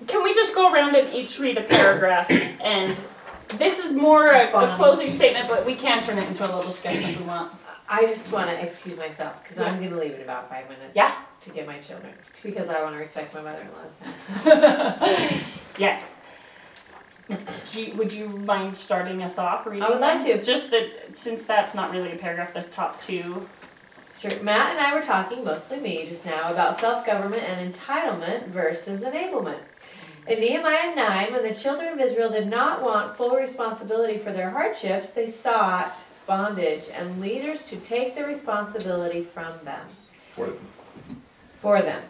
can we just go around and each read a paragraph? And this is more a closing statement, but we can turn it into a little discussion if we want. I just want to excuse myself because I'm going to leave in about 5 minutes. Yeah. To get my children, because I want to respect my mother-in-law's time. Yes. Would you mind starting us off reading? I would like to. Just that, since that's not really a paragraph, the top two. Sure. Matt and I were talking, mostly me, just now about self-government and entitlement versus enablement. In Nehemiah 9, when the children of Israel did not want full responsibility for their hardships, they sought bondage and leaders to take the responsibility from them. For them.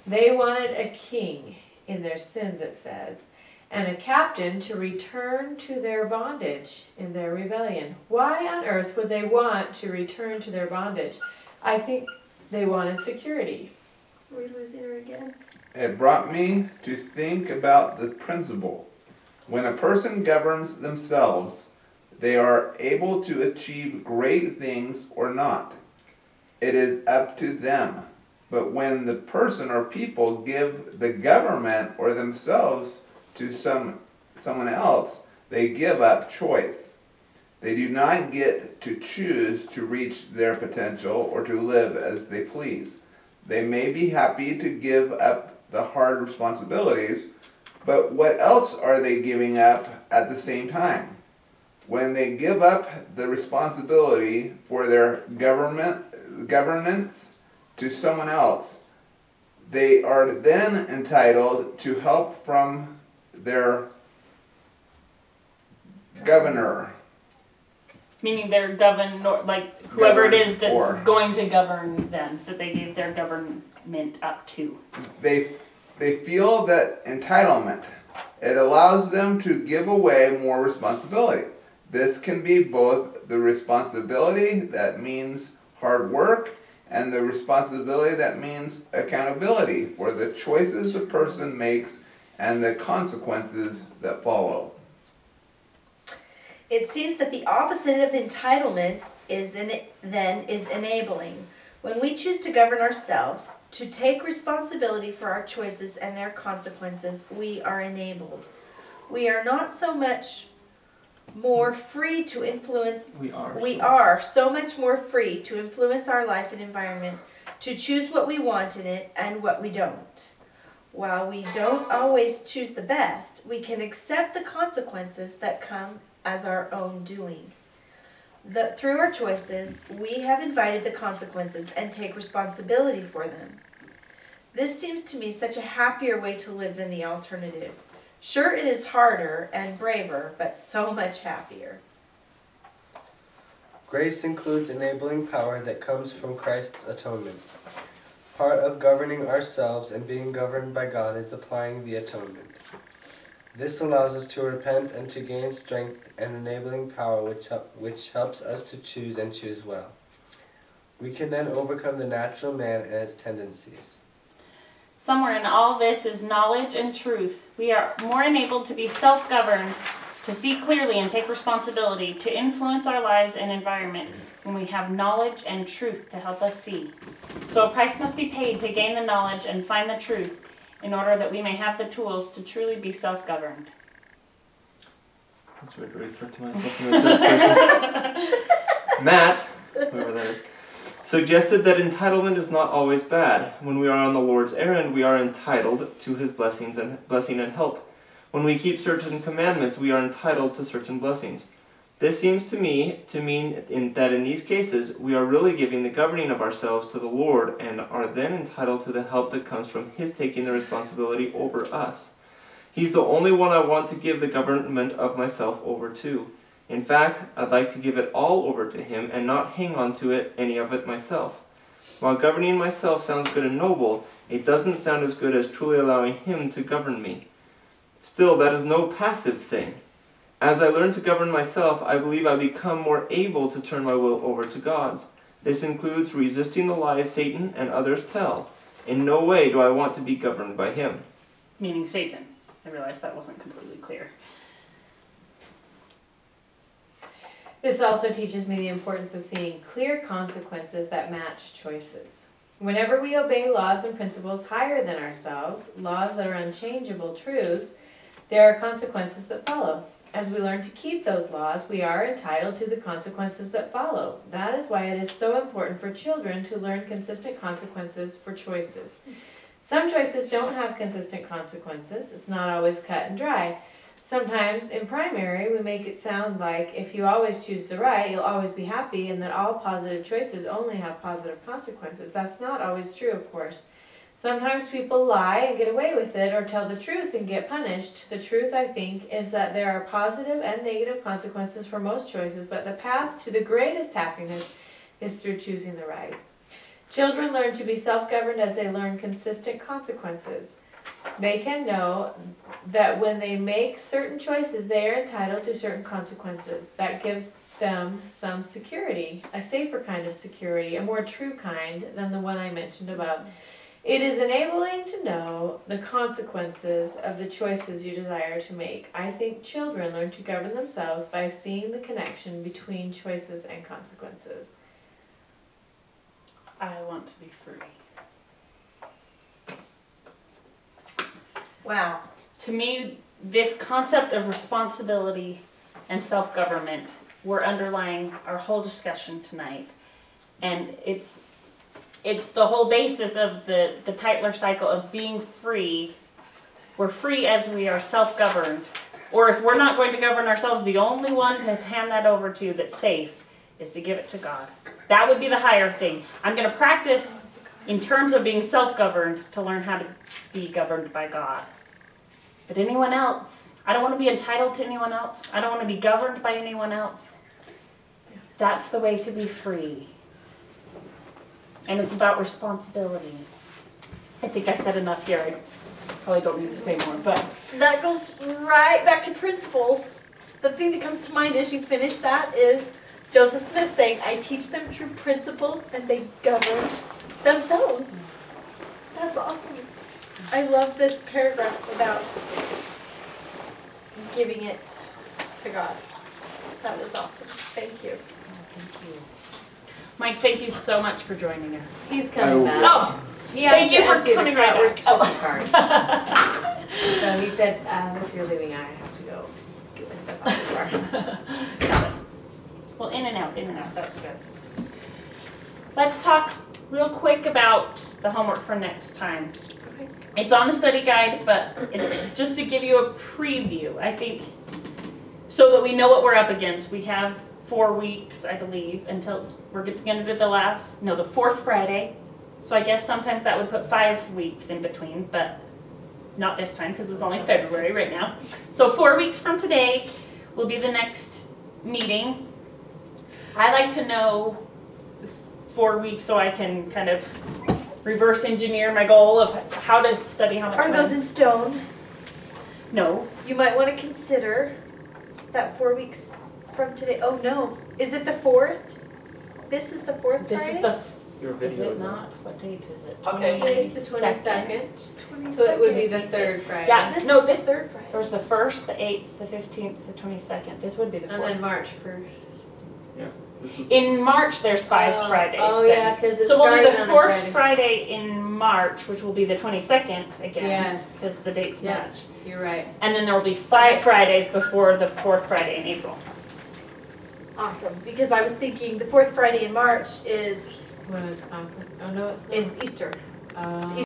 They wanted a king in their sins, it says, and a captain to return to their bondage in their rebellion. Why on earth would they want to return to their bondage? I think they wanted security. Are we losing her again? It brought me to think about the principle. When a person governs themselves, they are able to achieve great things or not. It is up to them. But when the person or people give the government or themselves to someone else, they give up choice. They do not get to choose to reach their potential or to live as they please. They may be happy to give up the hard responsibilities, but what else are they giving up at the same time? When they give up the responsibility for their governance to someone else, they are then entitled to help from their governor. Meaning they're like whoever it is that's going to govern them, that they gave their government up to. They feel that entitlement. It allows them to give away more responsibility. This can be both the responsibility that means hard work and the responsibility that means accountability for the choices the person makes and the consequences that follow. It seems that the opposite of entitlement is enabling. When we choose to govern ourselves, to take responsibility for our choices and their consequences, we are enabled. We are not so much more free to influence. We are so much more free to influence our life and environment, to choose what we want in it and what we don't. While we don't always choose the best, we can accept the consequences that come as our own doing. Through our choices, we have invited the consequences and take responsibility for them. This seems to me such a happier way to live than the alternative. Sure, it is harder and braver, but so much happier. Grace includes enabling power that comes from Christ's atonement. Part of governing ourselves and being governed by God is applying the atonement. This allows us to repent and to gain strength and enabling power which helps us to choose and choose well. We can then overcome the natural man and its tendencies. Somewhere in all this is knowledge and truth. We are more enabled to be self-governed, to see clearly and take responsibility, to influence our lives and environment when we have knowledge and truth to help us see. So a price must be paid to gain the knowledge and find the truth in order that we may have the tools to truly be self-governed. That's weird to refer to myself in the third person. Matt, whoever that is, suggested that entitlement is not always bad. When we are on the Lord's errand, we are entitled to His blessing and help. When we keep certain commandments, we are entitled to certain blessings. This seems to me to mean that in these cases, we are really giving the governing of ourselves to the Lord and are then entitled to the help that comes from His taking the responsibility over us. He's the only one I want to give the government of myself over to. In fact, I'd like to give it all over to Him and not hang on to any of it myself. While governing myself sounds good and noble, it doesn't sound as good as truly allowing Him to govern me. Still, that is no passive thing. As I learn to govern myself, I believe I become more able to turn my will over to God's. This includes resisting the lies Satan and others tell. In no way do I want to be governed by him. Meaning Satan. I realized that wasn't completely clear. This also teaches me the importance of seeing clear consequences that match choices. Whenever we obey laws and principles higher than ourselves, laws that are unchangeable truths, there are consequences that follow. As we learn to keep those laws, we are entitled to the consequences that follow. That is why it is so important for children to learn consistent consequences for choices. Some choices don't have consistent consequences. It's not always cut and dry. Sometimes in primary, we make it sound like if you always choose the right, you'll always be happy, and that all positive choices only have positive consequences. That's not always true, of course. Sometimes people lie and get away with it, or tell the truth and get punished. The truth, I think, is that there are positive and negative consequences for most choices, but the path to the greatest happiness is through choosing the right. Children learn to be self-governed as they learn consistent consequences. They can know that when they make certain choices, they are entitled to certain consequences. That gives them some security, a safer kind of security, a more true kind than the one I mentioned above. It is enabling to know the consequences of the choices you desire to make. I think children learn to govern themselves by seeing the connection between choices and consequences. I want to be free. Wow. To me, this concept of responsibility and self-government were underlying our whole discussion tonight. And it's the whole basis of the Tytler cycle of being free. We're free as we are self-governed. Or if we're not going to govern ourselves, the only one to hand that over to that's safe is to give it to God. That would be the higher thing. I'm going to practice in terms of being self-governed to learn how to be governed by God. But anyone else, I don't want to be entitled to anyone else. I don't want to be governed by anyone else. That's the way to be free. And it's about responsibility. I think I said enough here. I probably don't need to say more, but That goes right back to principles. The thing that comes to mind as you finish that is Joseph Smith saying, I teach them through principles and they govern themselves. That's awesome. I love this paragraph about giving it to God. That was awesome. Thank you. Thank you. Mike, thank you so much for joining us. He's coming back. Oh, He has thank to you for empty the coming right card. back. We're switching cards. So he said, if you're leaving, I have to go get my stuff out the car. Got it. Well, in and out, that's good. Let's talk real quick about the homework for next time. Okay. It's on the study guide, but just to give you a preview, I think, so that we know what we're up against. We have 4 weeks, I believe, until we're going to do the fourth Friday. So I guess sometimes that would put 5 weeks in between, but not this time because it's only February right now. So 4 weeks from today will be the next meeting. I like to know 4 weeks so I can kind of reverse engineer my goal of how to study how much Are those in stone? No. You might want to consider that 4 weeks from today. Oh no. Is it the 4th? This is the 4th This Friday? is the, Your is video it is not? What date is it? Okay. Today's the 22nd. 22nd. So it would be the third Friday. Yeah. This No, is the 3rd Friday. There's the 1st, the 8th, the 15th, the 22nd. This would be the 4th. And then March 1st. This was In March, there's 5 Fridays. Oh then. yeah, because it's So we'll do starting the on a 4th Friday. Friday in March, which will be the 22nd again. Yes. Because the dates Yeah. match. You're right. And then there will be 5 Fridays before the 4th Friday in April. Awesome. Because I was thinking the 4th Friday in March is Women's conference. Oh no, it's not. Easter.